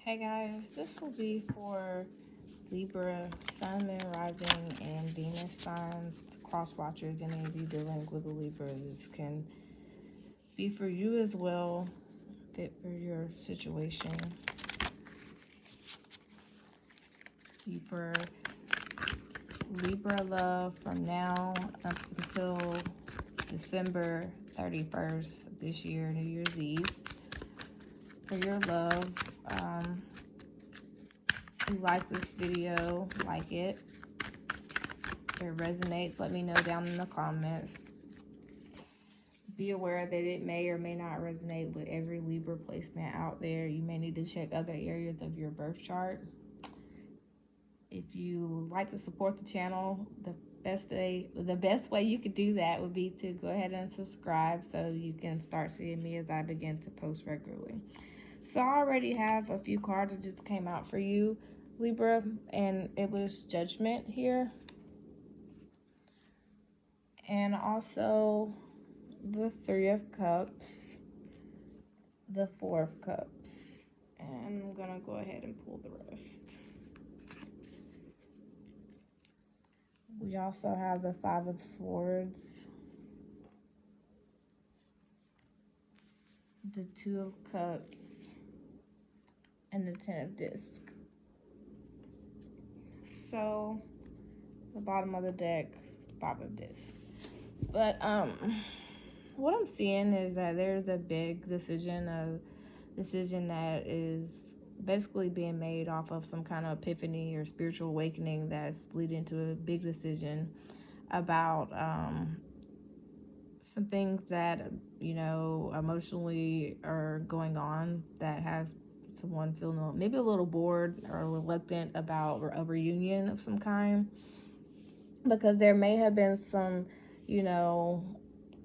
Hey guys, this will be for Libra, Sun, Moon, Rising, and Venus signs, cross watchers, any of you dealing with a Libra. This can be for you as well, fit for your situation. For Libra love from now up until December 31st of this year, New Year's Eve. For your love, if you like this video, like it. If it resonates, let me know down in the comments. Be aware that it may or may not resonate with every Libra placement out there. You may need to check other areas of your birth chart. If you like to support the channel, the best way you could do that would be to go ahead and subscribe so you can start seeing me as I begin to post regularly. So I already have a few cards that just came out for you, Libra, and it was Judgment here. And also the Three of Cups, the Four of Cups. And I'm gonna go ahead and pull the rest. We also have the Five of Swords, the Two of Cups, and the Ten of Discs. So the bottom of the deck, Five of Discs. But what I'm seeing is that there's a big decision that is basically being made off of some kind of epiphany or spiritual awakening that's leading to a big decision about some things that, you know, emotionally are going on that have someone feeling maybe a little bored or reluctant about a reunion of some kind, because there may have been some, you know,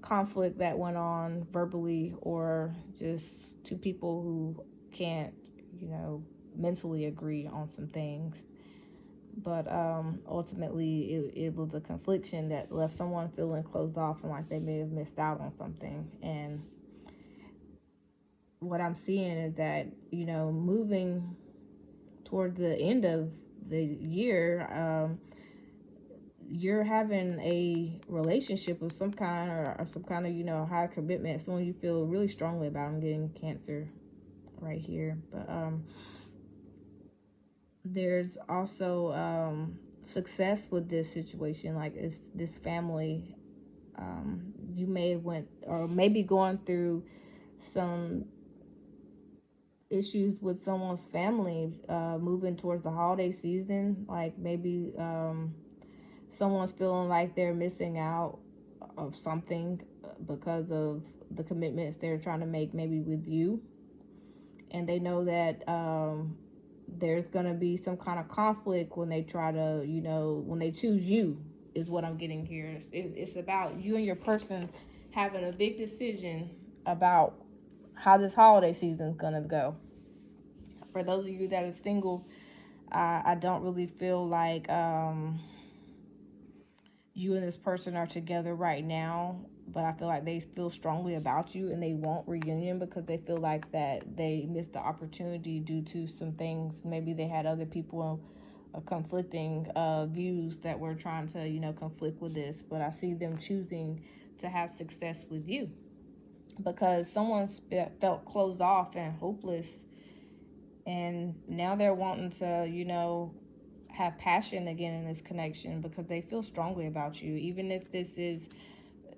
conflict that went on verbally, or just two people who can't, you know, mentally agree on some things. But ultimately it was a confliction that left someone feeling closed off and like they may have missed out on something. And what I'm seeing is that, you know, moving toward the end of the year, you're having a relationship of some kind, or some kind of, you know, high commitment, someone you feel really strongly about. I'm getting Cancer right here. But there's also success with this situation. Like, it's this family, you may have went or maybe going through some issues with someone's family, moving towards the holiday season. Like, maybe someone's feeling like they're missing out of something because of the commitments they're trying to make maybe with you. And they know that there's going to be some kind of conflict when they try to, you know, when they choose you, is what I'm getting here. It's about you and your person having a big decision about how this holiday season is going to go. For those of you that are single, I don't really feel like you and this person are together right now, but I feel like they feel strongly about you and they want reunion because they feel like that they missed the opportunity due to some things. Maybe they had other people conflicting views that were trying to, you know, conflict with this. But I see them choosing to have success with you because someone felt closed off and hopeless, and now they're wanting to, you know, have passion again in this connection because they feel strongly about you. Even if this is,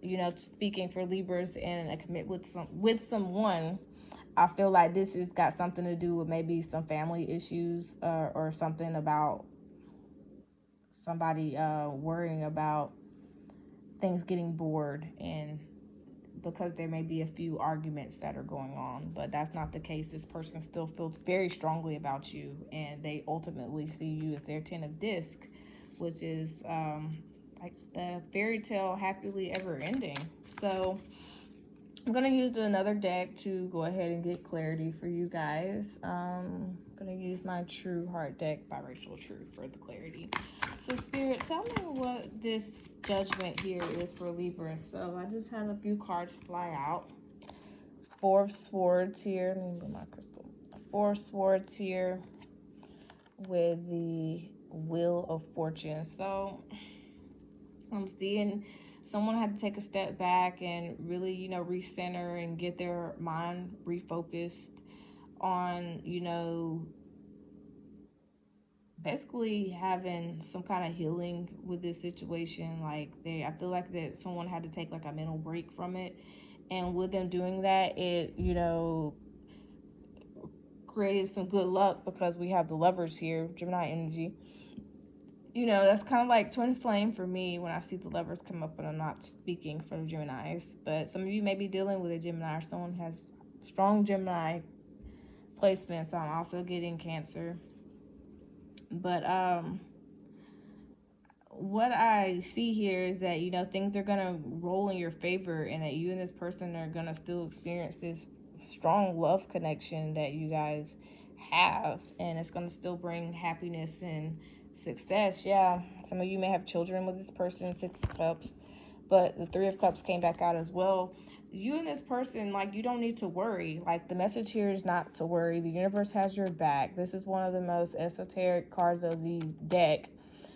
you know, speaking for Libras and a commit with someone, I feel like this has got something to do with maybe some family issues, or something about somebody worrying about things getting bored, and because there may be a few arguments that are going on. But that's not the case. This person still feels very strongly about you, and they ultimately see you as their Ten of Disc, which is like the fairy tale happily ever ending. So I'm going to use another deck to go ahead and get clarity for you guys. I'm going to use my True Heart deck by Rachel True for the clarity. So Spirit, tell me what this Judgment here is for Libra. So I just had a few cards fly out. Four of Swords here. Let me get my crystal. Four of Swords here with the Wheel of Fortune. So I'm seeing someone had to take a step back and really, you know, recenter and get their mind refocused on, you know, basically having some kind of healing with this situation. Like I feel like that someone had to take like a mental break from it. And with them doing that, it, you know, created some good luck because we have the Lovers here, Gemini energy. You know, that's kind of like twin flame for me when I see the Lovers come up, and I'm not speaking for the Geminis. But some of you may be dealing with a Gemini, or someone has strong Gemini placement. So I'm also getting Cancer. But what I see here is that, you know, things are gonna roll in your favor, and that you and this person are gonna still experience this strong love connection that you guys have, and it's gonna still bring happiness and success. Yeah, some of you may have children with this person, Six of Cups, but the Three of Cups came back out as well. You and this person, like, you don't need to worry. Like, the message here is not to worry. The universe has your back. This is one of the most esoteric cards of the deck,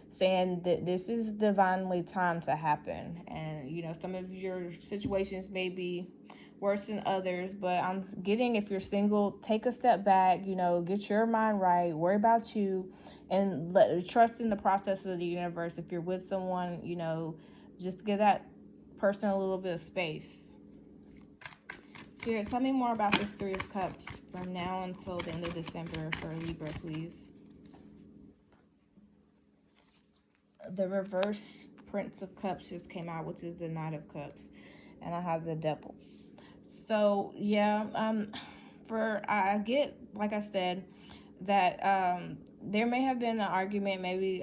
saying that this is divinely timed to happen. And, you know, some of your situations may be worse than others, but I'm getting, if you're single, take a step back, you know, get your mind right, worry about you, and trust in the process of the universe. If you're with someone, you know, just give that person a little bit of space. Spirit, tell me more about this Three of Cups from now until the end of December for Libra, please. The reverse Prince of Cups just came out, which is the Knight of Cups, and I have the Devil. So yeah, I get, like I said, that there may have been an argument, maybe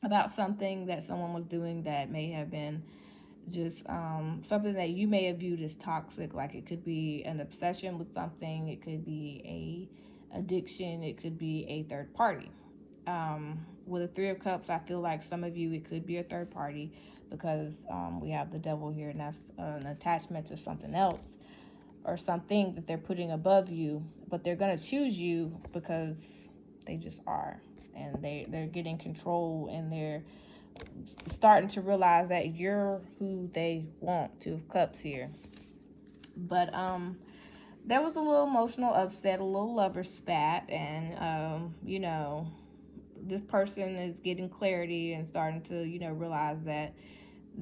about something that someone was doing that may have been just something that you may have viewed as toxic. Like, it could be an obsession with something, it could be a addiction, it could be a third party. With a Three of Cups, I feel like some of you, it could be a third party, because we have the Devil here, and that's an attachment to something else or something that they're putting above you, but they're going to choose you because they just are, and they're getting control, and they're starting to realize that you're who they want. Two of Cups here. But there was a little emotional upset, a little lover spat, and you know, this person is getting clarity and starting to, you know, realize that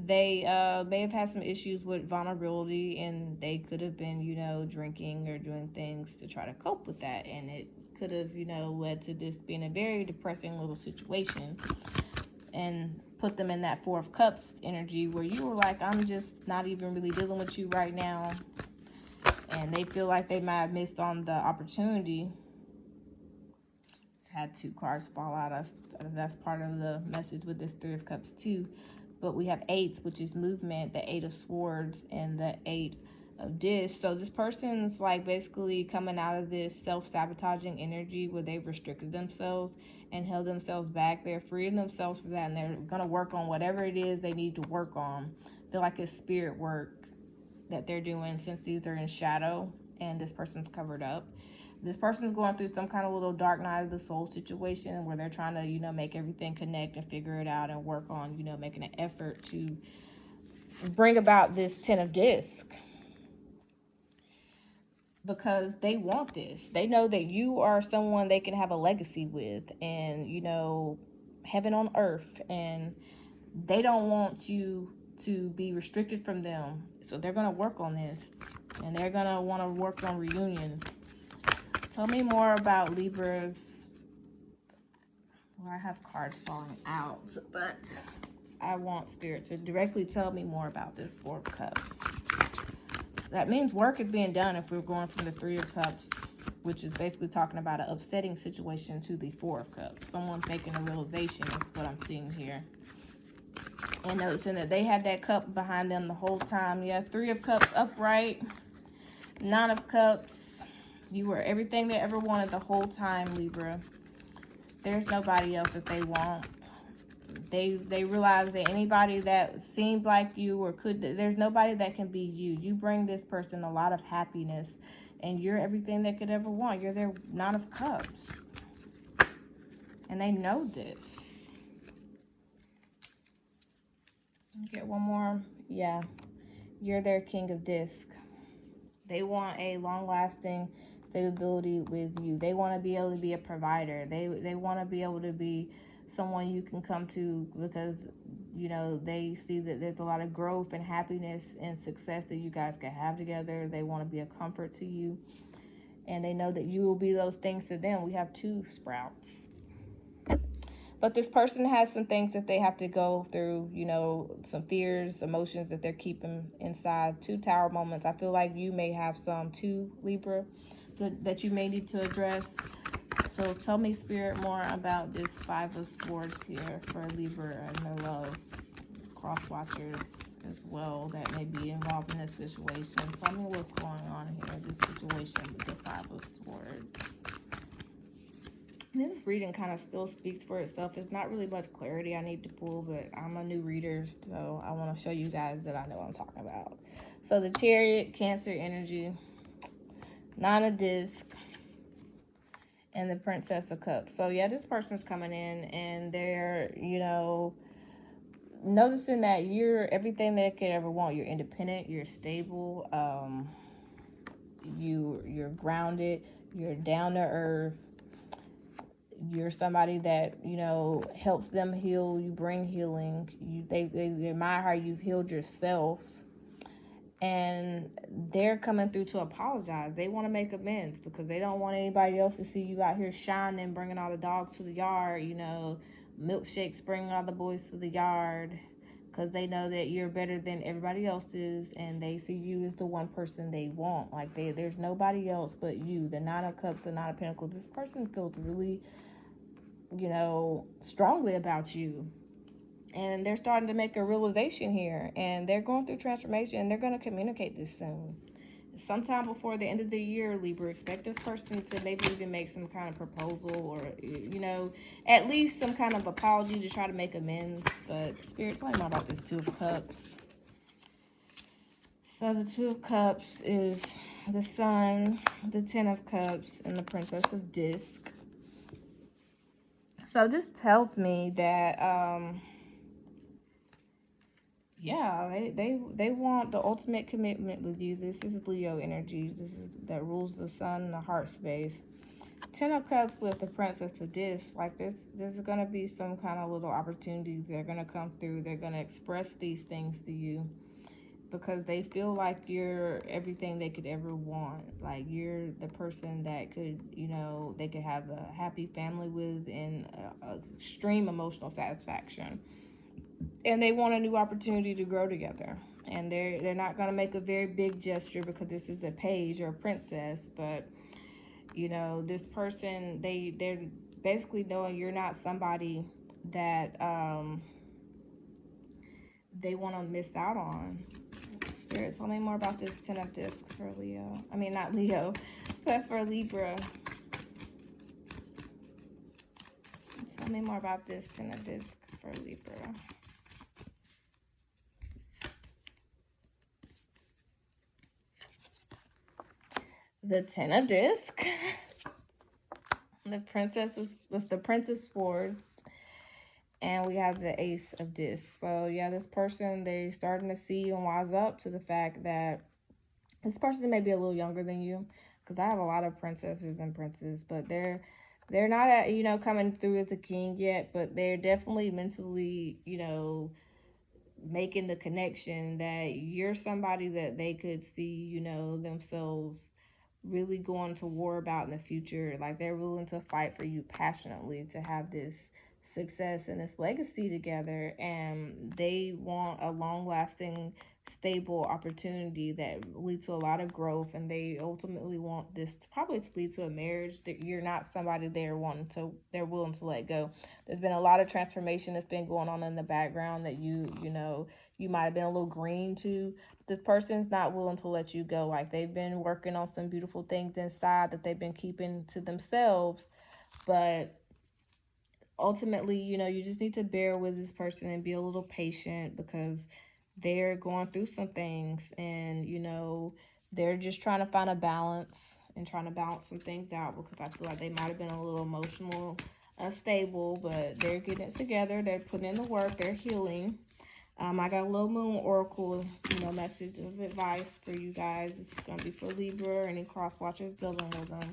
they may have had some issues with vulnerability, and they could have been, you know, drinking or doing things to try to cope with that, and it could have, you know, led to this being a very depressing little situation, and put them in that Four of Cups energy where you were like, I'm just not even really dealing with you right now, and they feel like they might have missed on the opportunity. Had two cards fall out. That's part of the message with this Three of Cups too. But we have eights, which is movement, the Eight of Swords, and the Eight of Discs. So this person's like basically coming out of this self-sabotaging energy where they've restricted themselves and held themselves back. They're freeing themselves from that, and they're going to work on whatever it is they need to work on. I feel like it's spirit work that they're doing, since these are in shadow and this person's covered up. This person's going through some kind of little dark night of the soul situation where they're trying to, you know, make everything connect and figure it out and work on, you know, making an effort to bring about this Ten of Discs. Because they want this. They know that you are someone they can have a legacy with, and, you know, heaven on earth, and they don't want you to be restricted from them. So they're going to work on this, and they're going to want to work on reunion. Tell me more about Libra's. Well, I have cards falling out, but I want Spirit to directly tell me more about this Four of Cups. That means work is being done if we're going from the Three of Cups, which is basically talking about an upsetting situation, to the Four of Cups. Someone's making a realization is what I'm seeing here. And noticing that they had that cup behind them the whole time. Yeah, Three of Cups upright, Nine of Cups. You were everything they ever wanted the whole time, Libra. There's nobody else that they want. They realize that anybody that seemed like you or there's nobody that can be you. You bring this person a lot of happiness And you're everything they could ever want. You're their Nine of Cups. And they know this. Get one more. Yeah. You're their King of Disc. They want a long-lasting stability with you. They want to be able to be a provider. They want to be able to be someone you can come to because, you know, they see that there's a lot of growth and happiness and success that you guys can have together. They want to be a comfort to you. And they know that you will be those things to them. We have 2 sprouts. But this person has some things that they have to go through, you know, some fears, emotions that they're keeping inside. 2 Tower moments. I feel like you may have some too, Libra, that you may need to address. So tell me, Spirit, more about this 5 of Swords here for Libra and their love. Cross watchers as well that may be involved in this situation. Tell me what's going on here, this situation with the 5 of Swords. This reading kind of still speaks for itself. It's not really much clarity I need to pull, but I'm a new reader, so I want to show you guys that I know what I'm talking about. So the Chariot, Cancer energy, 9 of Disc, and the Princess of Cups. So yeah, this person's coming in and they're, you know, noticing that you're everything they could ever want. You're independent, you're stable, you're grounded, you're down to earth. You're somebody that, you know, helps them heal. You bring healing. They admire how you've healed yourself. And they're coming through to apologize. They want to make amends because they don't want anybody else to see you out here shining, bringing all the dogs to the yard, you know, milkshakes, bringing all the boys to the yard. Because they know that you're better than everybody else is. And they see you as the one person they want. Like, there's nobody else but you. The 9 of Cups and 9 of Pentacles. This person feels really, you know, strongly about you. And they're starting to make a realization here. And they're going through transformation. And they're going to communicate this soon. Sometime before the end of the year, Libra, expect this person to maybe even make some kind of proposal or, you know, at least some kind of apology to try to make amends. But Spirit, tell me more about this 2 of Cups. So the 2 of Cups is the Sun, the 10 of Cups, and the Princess of Disc. So this tells me that, yeah, they want the ultimate commitment with you. This is Leo energy. This is that rules the sun and the heart space. 10 of Cups with the Princess of Disc. Like this is going to be some kind of little opportunities that are going to come through. They're going to express these things to you because they feel like you're everything they could ever want. Like you're the person that could, you know, they could have a happy family with and extreme emotional satisfaction. And they want a new opportunity to grow together. And they're not going to make a very big gesture because this is a page or a princess. But, you know, this person, they're basically knowing you're not somebody that they want to miss out on. Spirit, tell me more about this 10 of Discs for Leo. I mean, not Leo, but for Libra. Tell me more about this 10 of Discs for Libra. The 10 of Disc, the Princess with the Princess Swords, and we have the Ace of Disc. So yeah, this person, they starting to see and wise up to the fact that this person may be a little younger than you, because I have a lot of princesses and princes, but they're not at, you know, coming through as a king yet, but they're definitely mentally, you know, making the connection that you're somebody that they could see, you know, themselves really going to war about in the future. Like they're willing to fight for you passionately to have this success and this legacy together, and they want a long-lasting stable opportunity that leads to a lot of growth, and they ultimately want this probably to lead to a marriage. That you're not somebody they're willing to let go. There's been a lot of transformation that's been going on in the background that you know you might have been a little green to. This person's not willing to let you go. Like they've been working on some beautiful things inside that they've been keeping to themselves, but ultimately, you know, you just need to bear with this person and be a little patient because they're going through some things, and, you know, They're just trying to find a balance and trying to balance some things out, because I feel like they might have been a little emotional, unstable, but they're getting it together. They're putting in the work. They're healing. I got a little moon oracle, message of advice for you guys. It's going to be for Libra, any cross watchers dealing with them.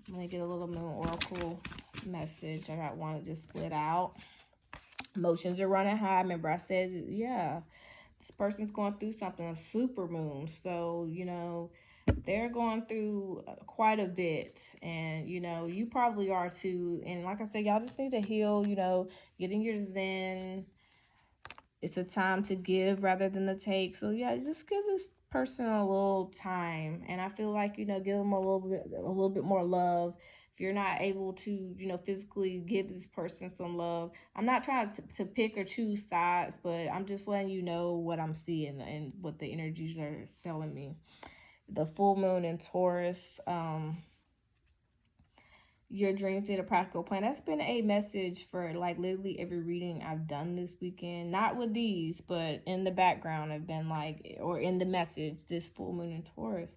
I'm going to get a little moon oracle message. I got one that just slid out. Emotions are running high. Remember I said, yeah, this person's going through something, a super moon. So, they're going through quite a bit, and you probably are too. And like I said, y'all just need to heal, getting your zen. It's a time to give rather than to take. So yeah, just give this person a little time, and I feel like give them a little bit more love. If you're not able to physically give this person some love, I'm not trying to pick or choose sides, but I'm just letting you know what I'm seeing and what the energies are telling me. The full moon in Taurus, your dreams need a practical plan. That's been a message for like literally every reading I've done this weekend. Not with these, but in the background have been like, or in the message, this full moon in Taurus.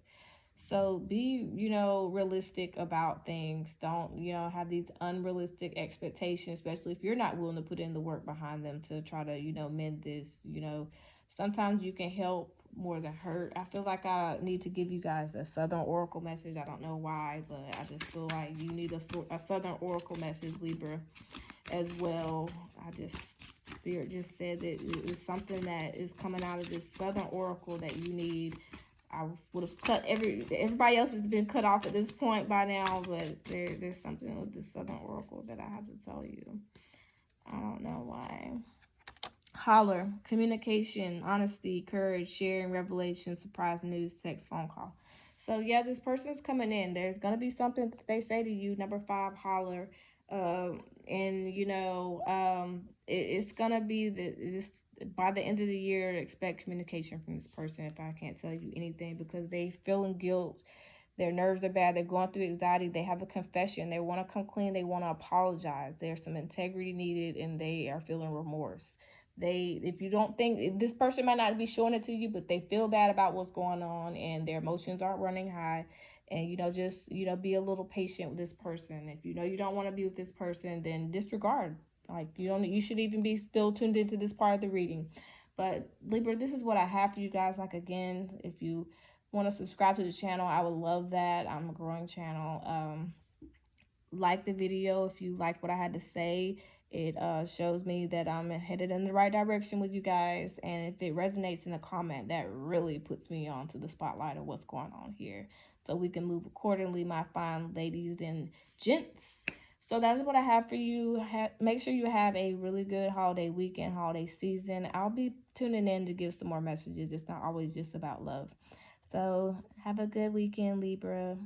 So be, realistic about things. Don't, have these unrealistic expectations, especially if you're not willing to put in the work behind them to try to, mend this. Sometimes you can help more than hurt. I feel like I need to give you guys a Southern Oracle message. I don't know why, but I just feel like you need a Southern Oracle message, Libra, as well. Spirit just said that it's something that is coming out of this Southern Oracle that you need. I would have cut everybody else has been cut off at this point by now, but there's something with the Southern Oracle that I have to tell you. I don't know why. Holler, communication, honesty, courage, sharing, revelation, surprise news, text, phone call. So yeah, this person's coming in. There's gonna be something that they say to you. Number 5, holler. It's gonna be this by the end of the year. Expect communication from this person. If I can't tell you anything, because they feeling guilt, their nerves are bad, they're going through anxiety, they have a confession, they want to come clean, they want to apologize. There's some integrity needed, and they are feeling remorse. If you don't think, this person might not be showing it to you, but they feel bad about what's going on, and their emotions aren't running high. And just be a little patient with this person. If you don't want to be with this person, then disregard. Like, you should even be still tuned into this part of the reading. But Libra, this is what I have for you guys. Like, again, if you want to subscribe to the channel, I would love that. I'm a growing channel. Like the video if you like what I had to say. It shows me that I'm headed in the right direction with you guys. And if it resonates in a comment, that really puts me onto the spotlight of what's going on here, so we can move accordingly, my fine ladies and gents. So that's what I have for you. Make sure you have a really good holiday weekend, holiday season. I'll be tuning in to give some more messages. It's not always just about love. So have a good weekend, Libra.